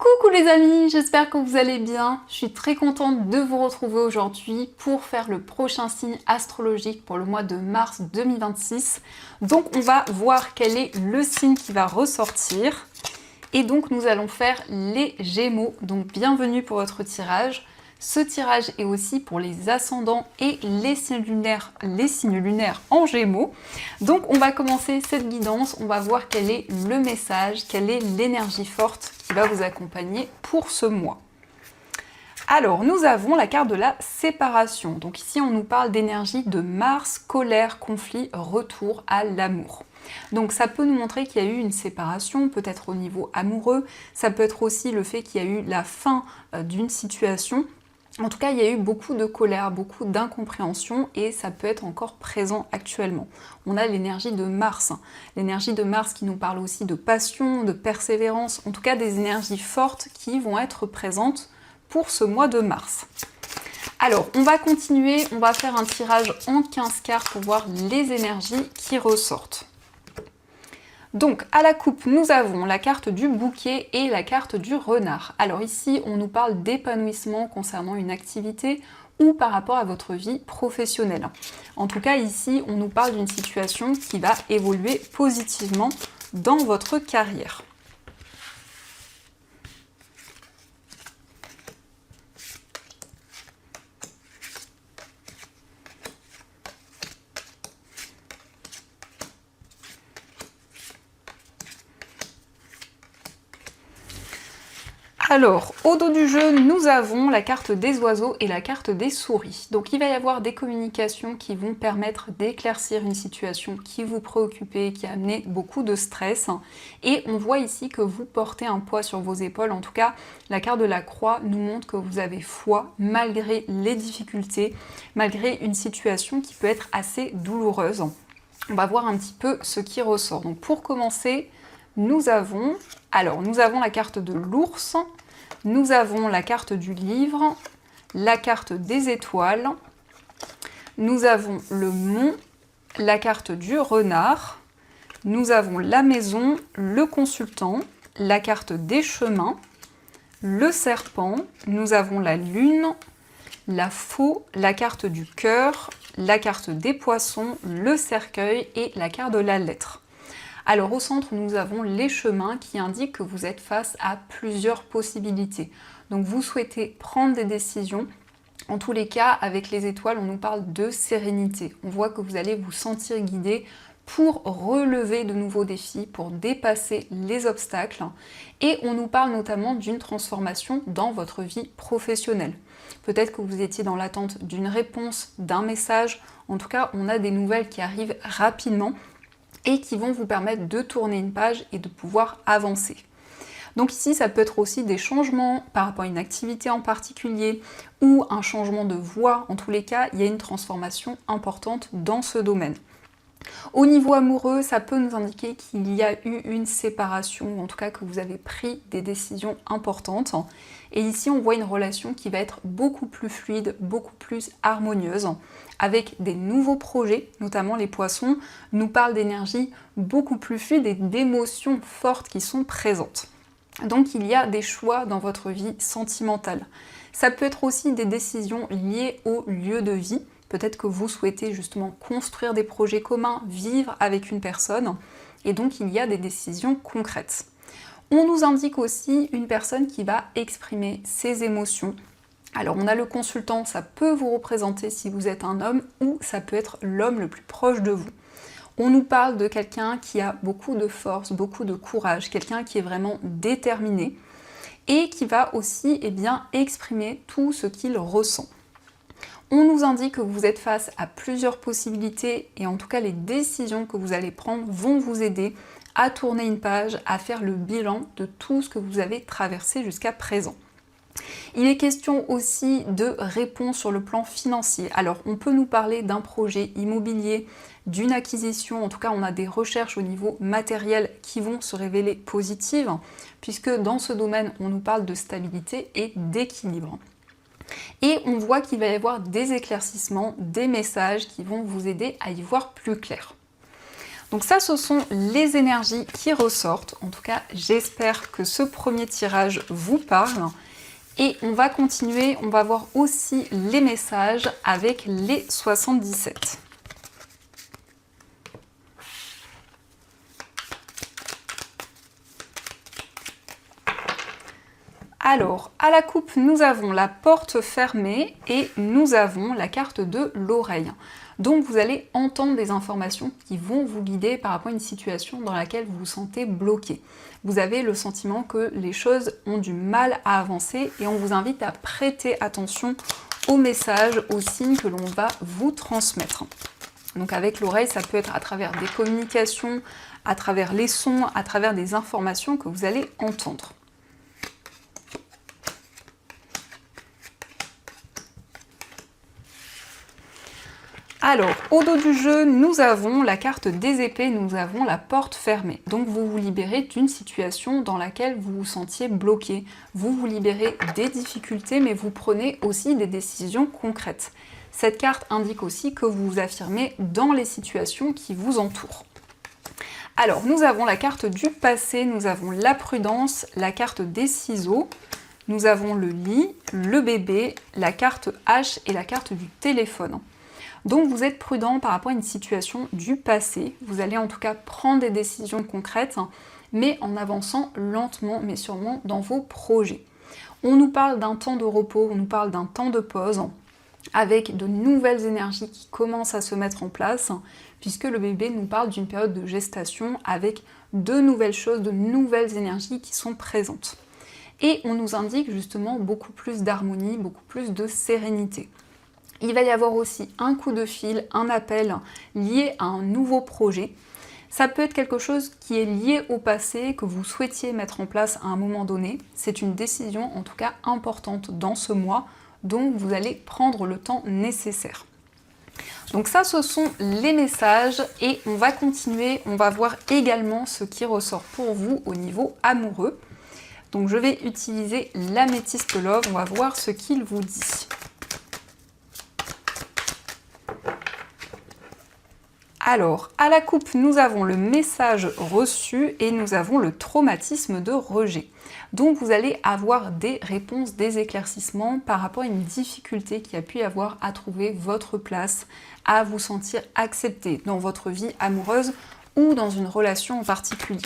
Coucou les amis, j'espère que vous allez bien. Je suis très contente de vous retrouver aujourd'hui pour faire le prochain signe astrologique pour le mois de mars 2026. Donc on va voir quel est le signe qui va ressortir. Et donc nous allons faire les Gémeaux. Donc bienvenue pour votre tirage. Ce tirage est aussi pour les ascendants et les signes lunaires en Gémeaux. Donc on va commencer cette guidance, on va voir quel est le message, quelle est l'énergie forte qui va vous accompagner pour ce mois. Alors nous avons la carte de la séparation. Donc ici on nous parle d'énergie de Mars, colère, conflit, retour à l'amour. Donc ça peut nous montrer qu'il y a eu une séparation, peut-être au niveau amoureux, ça peut être aussi le fait qu'il y a eu la fin d'une situation. En tout cas, il y a eu beaucoup de colère, beaucoup d'incompréhension et ça peut être encore présent actuellement. On a l'énergie de Mars. L'énergie de Mars qui nous parle aussi de passion, de persévérance, en tout cas des énergies fortes qui vont être présentes pour ce mois de mars. Alors, on va continuer, on va faire un tirage en 15 cartes pour voir les énergies qui ressortent. Donc, à la coupe, nous avons la carte du bouquet et la carte du renard. Alors ici, on nous parle d'épanouissement concernant une activité ou par rapport à votre vie professionnelle. En tout cas, ici, on nous parle d'une situation qui va évoluer positivement dans votre carrière. Alors, au dos du jeu, nous avons la carte des oiseaux et la carte des souris. Donc il va y avoir des communications qui vont permettre d'éclaircir une situation qui vous préoccupait, qui a amené beaucoup de stress. Et on voit ici que vous portez un poids sur vos épaules. En tout cas, la carte de la croix nous montre que vous avez foi malgré les difficultés, malgré une situation qui peut être assez douloureuse. On va voir un petit peu ce qui ressort. Donc pour commencer, nous avons la carte de l'ours, nous avons la carte du livre, la carte des étoiles, nous avons le mont, la carte du renard, nous avons la maison, le consultant, la carte des chemins, le serpent, nous avons la lune, la faux, la carte du cœur, la carte des poissons, le cercueil et la carte de la lettre. Alors au centre, nous avons les chemins qui indiquent que vous êtes face à plusieurs possibilités. Donc vous souhaitez prendre des décisions. En tous les cas, avec les étoiles, on nous parle de sérénité. On voit que vous allez vous sentir guidé pour relever de nouveaux défis, pour dépasser les obstacles. Et on nous parle notamment d'une transformation dans votre vie professionnelle. Peut-être que vous étiez dans l'attente d'une réponse, d'un message. En tout cas, on a des nouvelles qui arrivent rapidement et qui vont vous permettre de tourner une page et de pouvoir avancer. Donc ici, ça peut être aussi des changements par rapport à une activité en particulier ou un changement de voie. En tous les cas, il y a une transformation importante dans ce domaine. Au niveau amoureux, ça peut nous indiquer qu'il y a eu une séparation, ou en tout cas que vous avez pris des décisions importantes. Et ici, on voit une relation qui va être beaucoup plus fluide, beaucoup plus harmonieuse, avec des nouveaux projets, notamment les poissons, nous parlent d'énergie beaucoup plus fluide et d'émotions fortes qui sont présentes. Donc il y a des choix dans votre vie sentimentale. Ça peut être aussi des décisions liées au lieu de vie. Peut-être que vous souhaitez justement construire des projets communs, vivre avec une personne, et donc il y a des décisions concrètes. On nous indique aussi une personne qui va exprimer ses émotions. Alors on a le consultant, ça peut vous représenter si vous êtes un homme, ou ça peut être l'homme le plus proche de vous. On nous parle de quelqu'un qui a beaucoup de force, beaucoup de courage, quelqu'un qui est vraiment déterminé, et qui va aussi exprimer tout ce qu'il ressent. On nous indique que vous êtes face à plusieurs possibilités et en tout cas les décisions que vous allez prendre vont vous aider à tourner une page, à faire le bilan de tout ce que vous avez traversé jusqu'à présent. Il est question aussi de réponses sur le plan financier. Alors on peut nous parler d'un projet immobilier, d'une acquisition, en tout cas on a des recherches au niveau matériel qui vont se révéler positives, puisque dans ce domaine on nous parle de stabilité et d'équilibre. Et on voit qu'il va y avoir des éclaircissements, des messages qui vont vous aider à y voir plus clair. Donc ça, ce sont les énergies qui ressortent. En tout cas, j'espère que ce premier tirage vous parle. Et on va continuer, on va voir aussi les messages avec les 77. Alors, à la coupe, nous avons la porte fermée et nous avons la carte de l'oreille. Donc vous allez entendre des informations qui vont vous guider par rapport à une situation dans laquelle vous vous sentez bloqué. Vous avez le sentiment que les choses ont du mal à avancer et on vous invite à prêter attention aux messages, aux signes que l'on va vous transmettre. Donc avec l'oreille, ça peut être à travers des communications, à travers les sons, à travers des informations que vous allez entendre. Alors, au dos du jeu, nous avons la carte des épées, nous avons la porte fermée. Donc vous vous libérez d'une situation dans laquelle vous vous sentiez bloqué. Vous vous libérez des difficultés, mais vous prenez aussi des décisions concrètes. Cette carte indique aussi que vous vous affirmez dans les situations qui vous entourent. Alors, nous avons la carte du passé, nous avons la prudence, la carte des ciseaux, nous avons le lit, le bébé, la carte H et la carte du téléphone. Donc vous êtes prudent par rapport à une situation du passé. Vous allez en tout cas prendre des décisions concrètes, mais en avançant lentement mais sûrement dans vos projets. On nous parle d'un temps de repos, on nous parle d'un temps de pause, avec de nouvelles énergies qui commencent à se mettre en place, puisque le bébé nous parle d'une période de gestation avec de nouvelles choses, de nouvelles énergies qui sont présentes. Et on nous indique justement beaucoup plus d'harmonie, beaucoup plus de sérénité. Il va y avoir aussi un coup de fil, un appel lié à un nouveau projet. Ça peut être quelque chose qui est lié au passé, que vous souhaitiez mettre en place à un moment donné. C'est une décision en tout cas importante dans ce mois, donc vous allez prendre le temps nécessaire. Donc ça, ce sont les messages et on va continuer, on va voir également ce qui ressort pour vous au niveau amoureux. Donc je vais utiliser l'améthyste love, on va voir ce qu'il vous dit. Alors, à la coupe, nous avons le message reçu et nous avons le traumatisme de rejet. Donc vous allez avoir des réponses, des éclaircissements par rapport à une difficulté qui a pu y avoir à trouver votre place, à vous sentir accepté dans votre vie amoureuse ou dans une relation en particulier.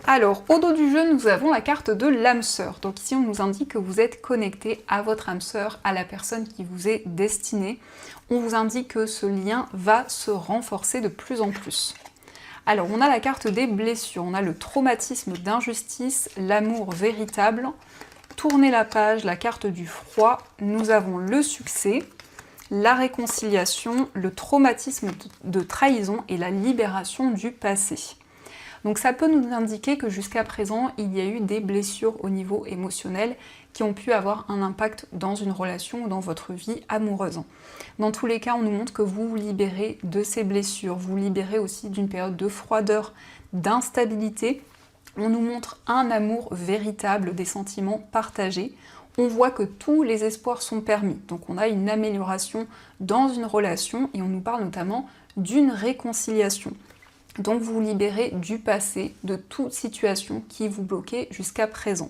Alors, au dos du jeu, nous avons la carte de l'âme sœur. Donc ici, on nous indique que vous êtes connecté à votre âme sœur, à la personne qui vous est destinée. On vous indique que ce lien va se renforcer de plus en plus. Alors, on a la carte des blessures, on a le traumatisme d'injustice, l'amour véritable. Tournez la page, la carte du froid, nous avons le succès, la réconciliation, le traumatisme de trahison et la libération du passé. Donc ça peut nous indiquer que jusqu'à présent, il y a eu des blessures au niveau émotionnel qui ont pu avoir un impact dans une relation ou dans votre vie amoureuse. Dans tous les cas, on nous montre que vous vous libérez de ces blessures, vous vous libérez aussi d'une période de froideur, d'instabilité. On nous montre un amour véritable, des sentiments partagés. On voit que tous les espoirs sont permis. Donc on a une amélioration dans une relation et on nous parle notamment d'une réconciliation. Donc vous vous libérez du passé, de toute situation qui vous bloquait jusqu'à présent.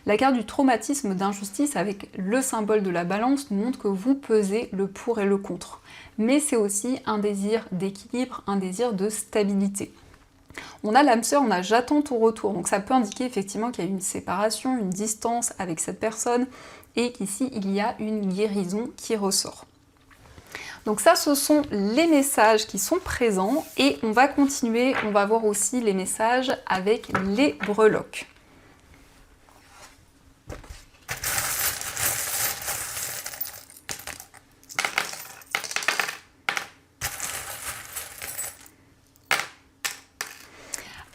La carte du traumatisme d'injustice avec le symbole de la balance nous montre que vous pesez le pour et le contre. Mais c'est aussi un désir d'équilibre, un désir de stabilité. On a l'âme sœur, on a j'attends ton retour. Donc ça peut indiquer effectivement qu'il y a une séparation, une distance avec cette personne et qu'ici il y a une guérison qui ressort. Donc ça, ce sont les messages qui sont présents et on va continuer, on va voir aussi les messages avec les breloques.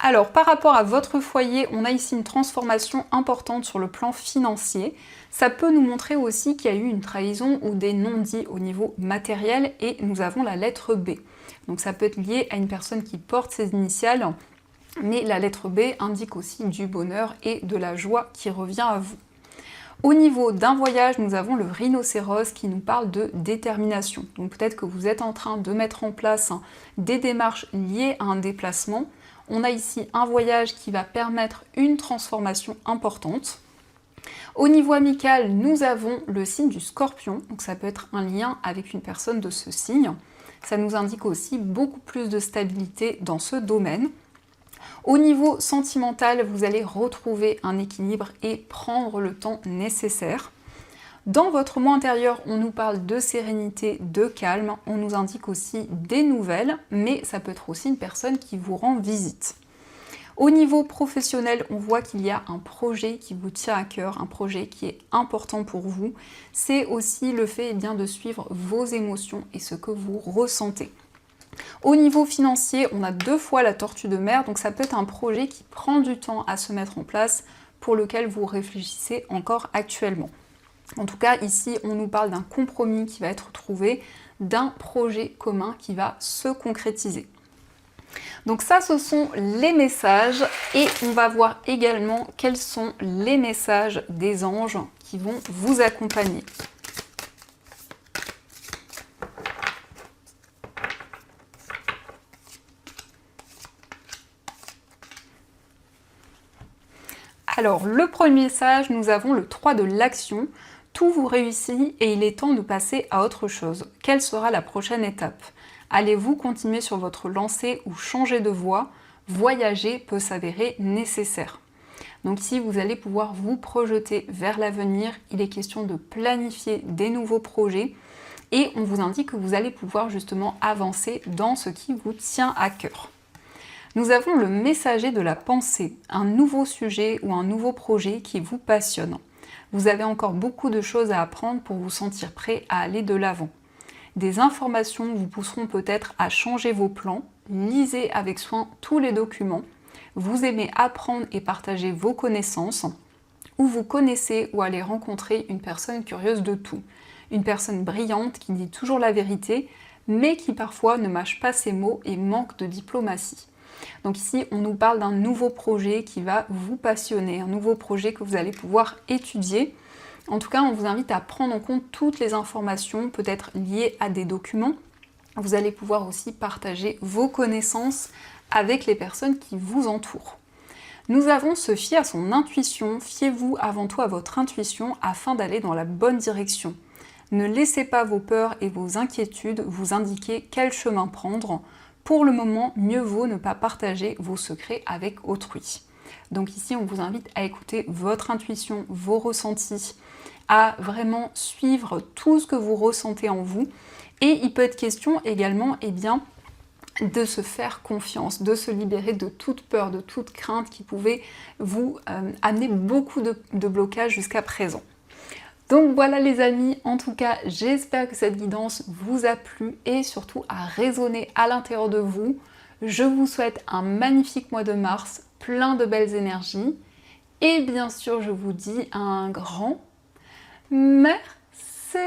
Alors, par rapport à votre foyer, on a ici une transformation importante sur le plan financier. Ça peut nous montrer aussi qu'il y a eu une trahison ou des non-dits au niveau matériel et nous avons la lettre B. Donc ça peut être lié à une personne qui porte ses initiales, mais la lettre B indique aussi du bonheur et de la joie qui revient à vous. Au niveau d'un voyage, nous avons le rhinocéros qui nous parle de détermination. Donc peut-être que vous êtes en train de mettre en place des démarches liées à un déplacement. On a ici un voyage qui va permettre une transformation importante. Au niveau amical, nous avons le signe du Scorpion, donc ça peut être un lien avec une personne de ce signe. Ça nous indique aussi beaucoup plus de stabilité dans ce domaine. Au niveau sentimental, vous allez retrouver un équilibre et prendre le temps nécessaire. Dans votre moi intérieur, on nous parle de sérénité, de calme, on nous indique aussi des nouvelles, mais ça peut être aussi une personne qui vous rend visite. Au niveau professionnel, on voit qu'il y a un projet qui vous tient à cœur, un projet qui est important pour vous. C'est aussi le fait de suivre vos émotions et ce que vous ressentez. Au niveau financier, on a 2 fois la tortue de mer, donc ça peut être un projet qui prend du temps à se mettre en place, pour lequel vous réfléchissez encore actuellement. En tout cas, ici, on nous parle d'un compromis qui va être trouvé, d'un projet commun qui va se concrétiser. Donc ça, ce sont les messages et on va voir également quels sont les messages des anges qui vont vous accompagner. Alors, le premier message, nous avons le 3 de l'action. Tout vous réussit et il est temps de passer à autre chose. Quelle sera la prochaine étape? Allez-vous continuer sur votre lancée ou changer de voie? Voyager peut s'avérer nécessaire. Donc ici, vous allez pouvoir vous projeter vers l'avenir. Il est question de planifier des nouveaux projets et on vous indique que vous allez pouvoir justement avancer dans ce qui vous tient à cœur. Nous avons le messager de la pensée, un nouveau sujet ou un nouveau projet qui vous passionne. Vous avez encore beaucoup de choses à apprendre pour vous sentir prêt à aller de l'avant. Des informations vous pousseront peut-être à changer vos plans. Lisez avec soin tous les documents. Vous aimez apprendre et partager vos connaissances. Ou vous connaissez ou allez rencontrer une personne curieuse de tout. Une personne brillante qui dit toujours la vérité, mais qui parfois ne mâche pas ses mots et manque de diplomatie. Donc ici, on nous parle d'un nouveau projet qui va vous passionner, un nouveau projet que vous allez pouvoir étudier. En tout cas, on vous invite à prendre en compte toutes les informations, peut-être liées à des documents. Vous allez pouvoir aussi partager vos connaissances avec les personnes qui vous entourent. Nous avons se fier à son intuition. Fiez-vous avant tout à votre intuition afin d'aller dans la bonne direction. Ne laissez pas vos peurs et vos inquiétudes vous indiquer quel chemin prendre. Pour le moment, mieux vaut ne pas partager vos secrets avec autrui. Donc ici, on vous invite à écouter votre intuition, vos ressentis, à vraiment suivre tout ce que vous ressentez en vous. Et il peut être question également de se faire confiance, de se libérer de toute peur, de toute crainte qui pouvait vous amener beaucoup de blocages jusqu'à présent. Donc voilà les amis, en tout cas j'espère que cette guidance vous a plu et surtout a résonné à l'intérieur de vous. Je vous souhaite un magnifique mois de mars, plein de belles énergies et bien sûr je vous dis un grand merci.